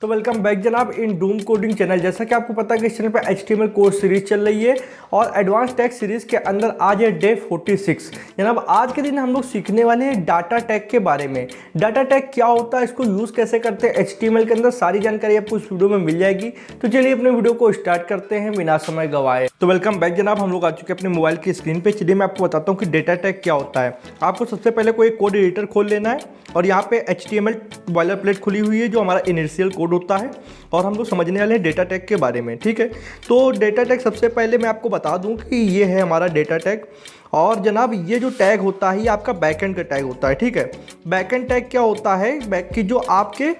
तो welcome back जनाब इन Doom coding channel. जैसा कि आपको पता है कि इस चैनल पे HTML कोर्स सीरीज चल रही है और एडवांस टैग सीरीज के अंदर आज है डे 46। जनाब आज के दिन हम लोग सीखने वाले हैं डाटा टैग के बारे में। डाटा टैग क्या होता है, इसको यूज़ कैसे करते हैं HTML के अंदर, सारी जानकारी आपको इस वीडियो में मिल जाएगी। तो चलिए अपने वीडियो को स्टार्ट करते हैं बिना समय गवाए। तो वेलकम बैक जनाब, हम लोग आ चुके हैं अपने मोबाइल की स्क्रीन पे। चलिए मैं आपको बताता हूँ कि डाटा टैग क्या होता है। आपको सबसे पहले कोई कोड एडिटर खोल लेना है और यहाँ पे HTML बॉयलर प्लेट खुली हुई है जो हमारा इनिशियल कोड होता है और हम लोग समझने वाले हैं डेटा टैग के बारे में। ठीक है, तो डेटा टैग सबसे पहले मैं आपको बता दूं कि ये है हमारा डेटा टैग। और जनाब ये जो टैग होता है ये आपका बैकएंड का टैग होता है। ठीक है, बैकएंड टैग क्या होता है, बैक की जो आपके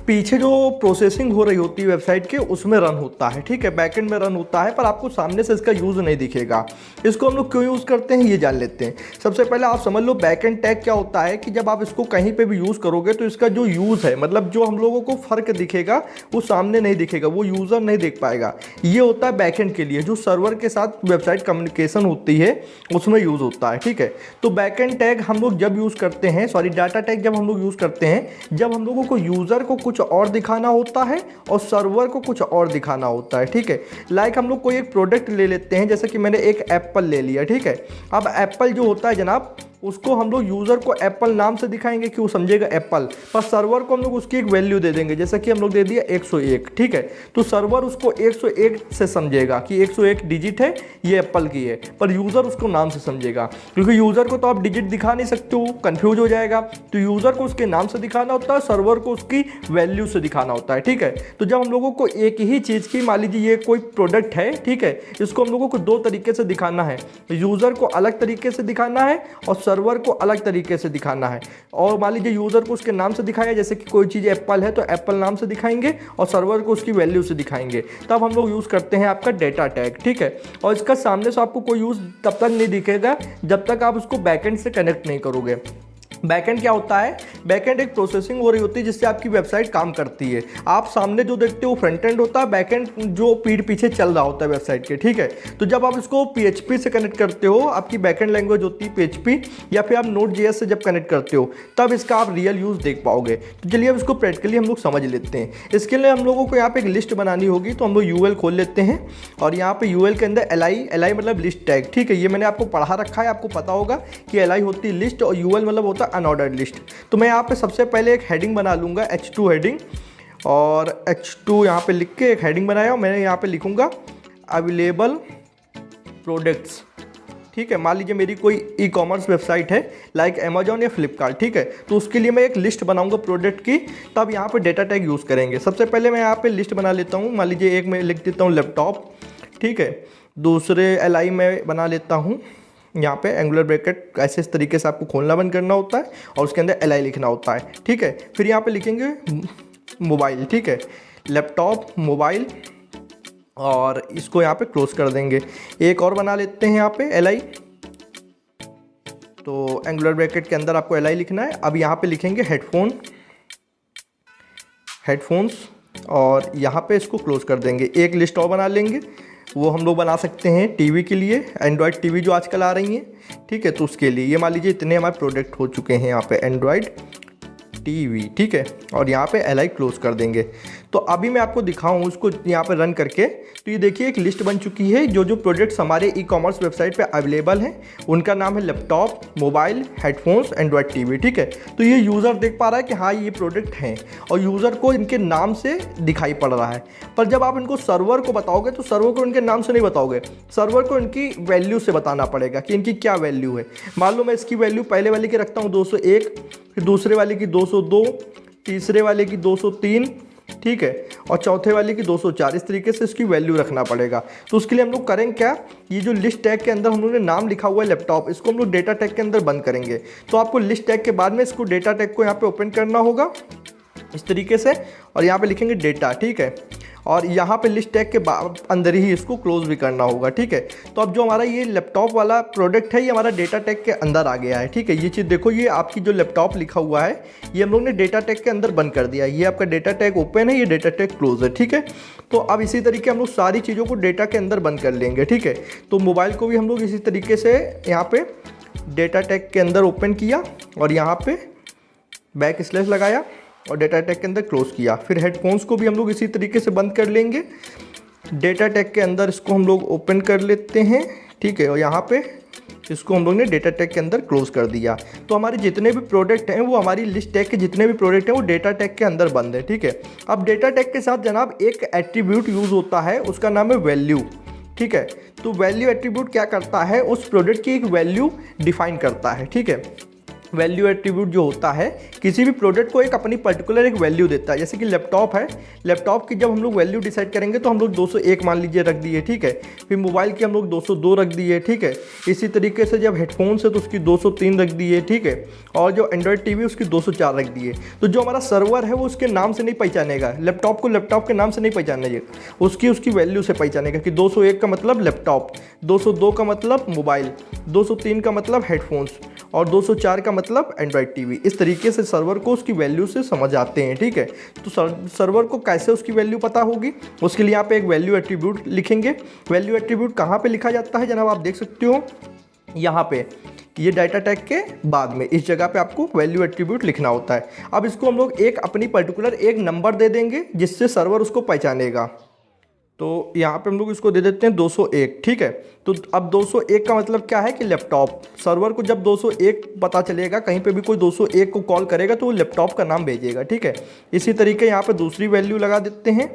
पीछे जो प्रोसेसिंग हो रही होती है वेबसाइट के उसमें रन होता है। ठीक है, बैकएंड में रन होता है पर आपको सामने से इसका यूज़ नहीं दिखेगा। इसको हम लोग क्यों यूज़ करते हैं ये जान लेते हैं। सबसे पहले आप समझ लो बैकएंड टैग क्या होता है कि जब आप इसको कहीं पे भी यूज़ करोगे तो इसका जो यूज़ है, मतलब जो हम लोगों को फ़र्क दिखेगा वो सामने नहीं दिखेगा, वो यूज़र नहीं देख पाएगा। ये होता है बैकएंड के लिए, जो सर्वर के साथ वेबसाइट कम्युनिकेशन होती है उसमें यूज़ होता है। ठीक है, तो बैकएंड टैग हम लोग जब यूज़ करते हैं, डाटा टैग जब हम लोग यूज़ करते हैं जब हम लोगों को यूज़र को कुछ और दिखाना होता है और सर्वर को कुछ और दिखाना होता है। ठीक है, लाइक हम लोग कोई एक प्रोडक्ट ले लेते हैं, जैसे कि मैंने एक एप्पल ले लिया। ठीक है, अब एप्पल जो होता है जनाब उसको हम लोग यूज़र को एप्पल नाम से दिखाएंगे कि वो समझेगा एप्पल, पर सर्वर को हम लोग उसकी एक वैल्यू दे देंगे, जैसे कि हम लोग दे दिया 101। ठीक है, तो सर्वर उसको 101 से समझेगा कि 101 डिजिट है, ये एप्पल की है, पर यूज़र उसको नाम से समझेगा। क्योंकि यूज़र को तो आप डिजिट दिखा नहीं सकते हो, कन्फ्यूज हो जाएगा। तो यूज़र को उसके नाम से दिखाना होता है, सर्वर को उसकी वैल्यू से दिखाना होता है। ठीक है, तो जब हम लोगों को एक ही चीज़ की, मान लीजिए ये कोई प्रोडक्ट है, ठीक है, इसको हम लोगों को दो तरीके से दिखाना है, यूज़र को अलग तरीके से दिखाना है और सर्वर को अलग तरीके से दिखाना है। और मान लीजिए यूज़र को उसके नाम से दिखाया, जैसे कि कोई चीज़ एप्पल है तो एप्पल नाम से दिखाएंगे और सर्वर को उसकी वैल्यू से दिखाएंगे, तब हम लोग यूज़ करते हैं आपका डेटा टैग। ठीक है, और इसका सामने से आपको कोई यूज़ तब तक नहीं दिखेगा जब तक आप उसको बैकएंड से कनेक्ट नहीं करोगे। बैकएंड क्या होता है, बैकएंड एक प्रोसेसिंग हो रही होती है जिससे आपकी वेबसाइट काम करती है। आप सामने जो देखते हो फ्रंट एंड होता है, बैकएंड जो पीठ पीछे चल रहा होता है वेबसाइट के। ठीक है, तो जब आप इसको PHP से कनेक्ट करते हो, आपकी बैकएंड लैंग्वेज होती है PHP, या फिर आप Node.js से जब कनेक्ट करते हो तब इसका आप रियल यूज़ देख पाओगे। तो चलिए अब इसको प्रैक्टिकली हम लोग समझ लेते हैं। इसके लिए हम लोगों को यहाँ पे एक लिस्ट बनानी होगी, तो हम लोग UL खोल लेते हैं और यहाँ पे UL के अंदर li मतलब लिस्ट टैग। ठीक है, ये मैंने आपको पढ़ा रखा है, आपको पता होगा कि li होती है लिस्ट और UL मतलब होता है अनऑर्डर्ड लिस्ट। तो मैं यहाँ पे सबसे पहले एक हेडिंग बना लूँगा, H2 हेडिंग, और H2 यहाँ पे लिख के एक हेडिंग बनाया और मैंने यहाँ पे लिखूँगा अवेलेबल प्रोडक्ट्स। ठीक है, मान लीजिए मेरी कोई ई-कॉमर्स वेबसाइट है लाइक अमेजॉन या फ्लिपकार्ट। ठीक है, तो उसके लिए मैं एक लिस्ट बनाऊंगा प्रोडक्ट की, तब यहाँ पे डेटा टैग यूज़ करेंगे। सबसे पहले मैं यहाँ पे लिस्ट बना लेता हूँ, मान लीजिए एक मैं लिख देता हूँ लैपटॉप। ठीक है, दूसरे li में बना लेता हूँ यहाँ पे एंगुलर ब्रैकेट, ऐसे इस तरीके से आपको खोलना बंद करना होता है और उसके अंदर li लिखना होता है। ठीक है, फिर यहाँ पे लिखेंगे मोबाइल। ठीक है, लैपटॉप मोबाइल, और इसको यहाँ पे क्लोज कर देंगे। एक और बना लेते हैं यहाँ पे li, तो एंगुलर ब्रैकेट के अंदर आपको li लिखना है। अब यहाँ पे लिखेंगे हेडफोन्स, और यहाँ पे इसको क्लोज कर देंगे। एक लिस्ट और बना लेंगे, वो हम लोग बना सकते हैं टीवी के लिए, एंड्रॉयड टीवी जो आजकल आ रही हैं। ठीक है, तो उसके लिए ये मान लीजिए इतने हमारे प्रोडक्ट हो चुके हैं यहाँ पे एंड्रॉयड टीवी। ठीक है, और यहाँ पे li क्लोज कर देंगे। तो अभी मैं आपको दिखाऊँ उसको यहाँ पे रन करके, तो ये देखिए एक लिस्ट बन चुकी है। जो जो प्रोडक्ट्स हमारे ई-कॉमर्स वेबसाइट पे अवेलेबल हैं उनका नाम है laptop, mobile, headphones, Android TV. ठीक है, तो ये यूज़र देख पा रहा है कि हाँ ये प्रोडक्ट हैं और यूज़र को इनके नाम से दिखाई पड़ रहा है। पर जब आप इनको सर्वर को बताओगे तो सर्वर को इनके नाम से नहीं बताओगे, सर्वर को इनकी वैल्यू से बताना पड़ेगा कि इनकी क्या वैल्यू है। मान लो मैं इसकी वैल्यू पहले वाले की रखता हूँ 201, फिर दूसरे वाले की 202, तीसरे वाले की 203, ठीक है, और चौथे वाले की 204। इस तरीके से इसकी वैल्यू रखना पड़ेगा। तो उसके लिए हम लोग करेंगे क्या, ये जो लिस्ट टैग के अंदर हम लोगों ने नाम लिखा हुआ है लैपटॉप, इसको हम लोग डेटा टैग के अंदर बंद करेंगे। तो आपको लिस्ट टैग के बाद में इसको डेटा टैग को यहाँ पे ओपन करना होगा इस तरीके से, और यहाँ पे लिखेंगे डेटा। ठीक है, और यहाँ पे लिस्ट टैग के अंदर ही इसको क्लोज भी करना होगा। ठीक है, तो अब जो हमारा ये लैपटॉप वाला प्रोडक्ट है ये हमारा डेटा टैग के अंदर आ गया है। ठीक है, ये चीज़ देखो, ये आपकी जो लैपटॉप लिखा हुआ है ये हम लोग ने डेटा टैग के अंदर बंद कर दिया। ये आपका डेटा टैग ओपन है, ये डेटा टैग क्लोज है। ठीक है, तो अब इसी तरीके हम लोग सारी चीज़ों को डेटा के अंदर बंद कर लेंगे। ठीक है, तो मोबाइल को भी हम लोग इसी तरीके से यहाँ पे डेटा टैग के अंदर ओपन किया और यहाँ पे बैक स्लैश लगाया और डाटा टैग के अंदर क्लोज़ किया। फिर हेडफोन्स को भी हम लोग इसी तरीके से बंद कर लेंगे। डाटा टैग के अंदर इसको हम लोग ओपन कर लेते हैं, ठीक है, और यहाँ पे इसको हम लोग ने डाटा टैग के अंदर क्लोज कर दिया। तो हमारे जितने भी प्रोडक्ट हैं वो हमारी लिस्ट टैग के जितने भी प्रोडक्ट हैं वो डाटा टैग के अंदर बंद है, ठीक है। अब डाटा टैग के साथ जनाब एक एट्रीब्यूट यूज़ होता है, उसका नाम है वैल्यू, ठीक है। तो वैल्यू एट्रीब्यूट क्या करता है, उस प्रोडक्ट की एक वैल्यू डिफाइन करता है, ठीक है। वैल्यू एट्रीब्यूट जो होता है किसी भी प्रोडक्ट को एक अपनी पर्टिकुलर एक वैल्यू देता है। जैसे कि लैपटॉप है, लैपटॉप की जब हम लोग वैल्यू डिसाइड करेंगे तो हम लोग 201 मान लीजिए रख दिए, ठीक है। फिर मोबाइल की हम लोग 202 रख दिए, ठीक है। इसी तरीके से जब हेडफोन से तो उसकी 203 रख दिए, ठीक है। और जो एंड्रॉयड टीवी उसकी 204 रख दिए। तो जो हमारा सर्वर है वो उसके नाम से नहीं पहचानेगा, लैपटॉप को लैपटॉप के नाम से नहीं पहचानेगा, उसकी वैल्यू से पहचानेगा कि 201 का मतलब लैपटॉप, 202 का मतलब मोबाइल, 203 का मतलब हेडफोन्स और 204 का मतलब एंड्रॉयड टीवी। इस तरीके से सर्वर को उसकी वैल्यू से समझ आते हैं, ठीक है। तो सर्वर को कैसे उसकी वैल्यू पता होगी, उसके लिए यहाँ पे एक वैल्यू एट्रीब्यूट लिखेंगे। वैल्यू एट्रीब्यूट कहाँ पे लिखा जाता है जनाब, आप देख सकते हो यहाँ पे, ये डाटा टैग के बाद में इस जगह पे आपको वैल्यू एट्रीब्यूट लिखना होता है। अब इसको हम लोग एक अपनी पर्टिकुलर एक नंबर दे देंगे जिससे सर्वर उसको पहचानेगा। तो यहाँ पे हम लोग इसको दे देते हैं 201, ठीक है। तो अब 201 का मतलब क्या है कि लैपटॉप, सर्वर को जब 201 पता चलेगा, कहीं पे भी कोई 201 को कॉल करेगा तो वो लैपटॉप का नाम भेजेगा, ठीक है। इसी तरीके यहाँ पे दूसरी वैल्यू लगा देते हैं,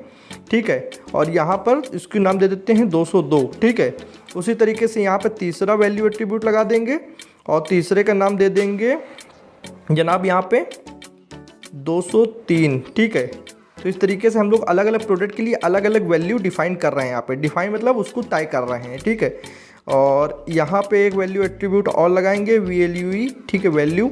ठीक है। और यहाँ पर इसके नाम दे देते हैं 202, ठीक है। उसी तरीके से यहाँ पर तीसरा वैल्यू एट्रीब्यूट लगा देंगे और तीसरे का नाम दे देंगे जनाब यहाँ पे 203, ठीक है। तो इस तरीके से हम लोग अलग अलग प्रोडक्ट के लिए अलग अलग वैल्यू डिफाइन कर रहे हैं। यहाँ पे डिफाइन मतलब उसको तय कर रहे हैं, ठीक है। और यहाँ पे एक वैल्यू एट्रीब्यूट और लगाएंगे VLUE, ठीक है, वैल्यू,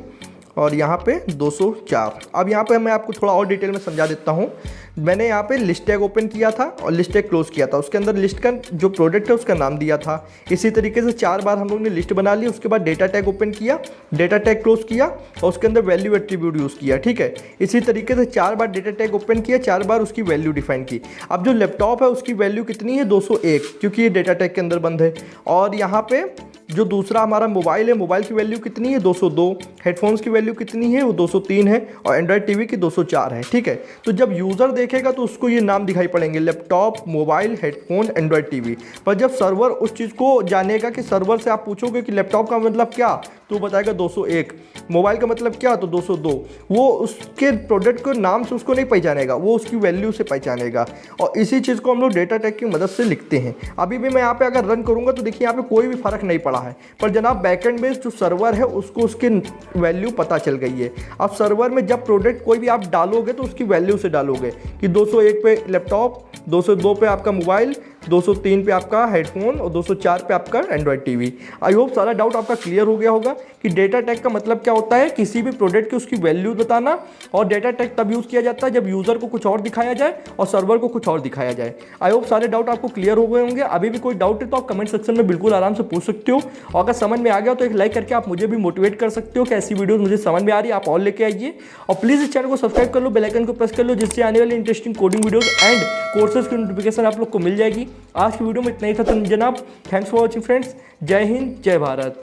और यहाँ पे 204। अब यहाँ पे मैं आपको थोड़ा और डिटेल में समझा देता हूँ। मैंने यहाँ पे लिस्ट टैग ओपन किया था और लिस्ट टैग क्लोज किया था, उसके अंदर लिस्ट का जो प्रोडक्ट है उसका नाम दिया था। इसी तरीके से 4 बार हम लोग ने लिस्ट बना ली, उसके बाद डेटा टैग ओपन किया, डेटा टैग क्लोज किया और उसके अंदर वैल्यू एट्रीब्यूट यूज़ किया, ठीक है। इसी तरीके से 4 बार डेटा टैग ओपन किया, 4 बार उसकी वैल्यू डिफाइन की। अब जो लैपटॉप है उसकी वैल्यू कितनी है, 201, क्योंकि ये डेटा टैग के अंदर बंद है। और यहाँ पे जो दूसरा हमारा मोबाइल है, मोबाइल की वैल्यू कितनी है, 202, हेडफोन्स की वैल्यू कितनी है, वो 203 है, और एंड्रॉयड टीवी की 204 है, ठीक है। तो जब यूज़र देखेगा तो उसको ये नाम दिखाई पड़ेंगे, laptop, mobile, headphone, Android TV. पर जब सर्वर उस चीज़ को जानेगा कि सर्वर से आप पूछोगे कि लैपटॉप का मतलब क्या, तो बताएगा 201, मोबाइल का मतलब क्या, तो 202। वो उसके प्रोडक्ट को नाम से उसको नहीं पहचानेगा, वो उसकी वैल्यू से पहचानेगा। और इसी चीज़ को हम लोग डेटा टैग की मदद से लिखते हैं। अभी भी मैं यहाँ पे अगर रन करूँगा तो देखिए यहाँ पे कोई भी फर्क नहीं पड़ा है, पर जनाब बैकएंड में जो सर्वर है उसको उसकी वैल्यू पता चल गई है। अब सर्वर में जब प्रोडक्ट कोई भी आप डालोगे तो उसकी वैल्यू से डालोगे कि 201 पे लैपटॉप, 202 पे आपका मोबाइल, 203 पे आपका हेडफोन और 204 पे आपका एंड्रॉयड टीवी। आई होप सारा डाउट आपका क्लियर हो गया होगा कि डेटा टैग का मतलब क्या होता है, किसी भी प्रोडक्ट की उसकी वैल्यू बताना। और डेटा टैग तब यूज़ किया जाता है जब यूज़र को कुछ और दिखाया जाए और सर्वर को कुछ और दिखाया जाए। आई होप सारे डाउट आपको क्लियर हो गए होंगे। अभी भी कोई डाउट है तो आप कमेंट सेक्शन में बिल्कुल आराम से पूछ सकते हो, और अगर समझ में आ गया तो एक लाइक करके आप मुझे भी मोटिवेट कर सकते हो कि ऐसी वीडियोस मुझे समझ में आ रही है, आप और लेके आइए। और प्लीज़ इस चैनल को सब्सक्राइब कर लो, बेल आइकन को प्रेस कर लो, जिससे आने वाली interesting coding videos and courses की नोटिफिकेशन आप लोग को मिल जाएगी। आज की वीडियो में इतना ही था तो जनाब, थैंक्स फॉर वॉचिंग फ्रेंड्स। जय हिंद, जय भारत।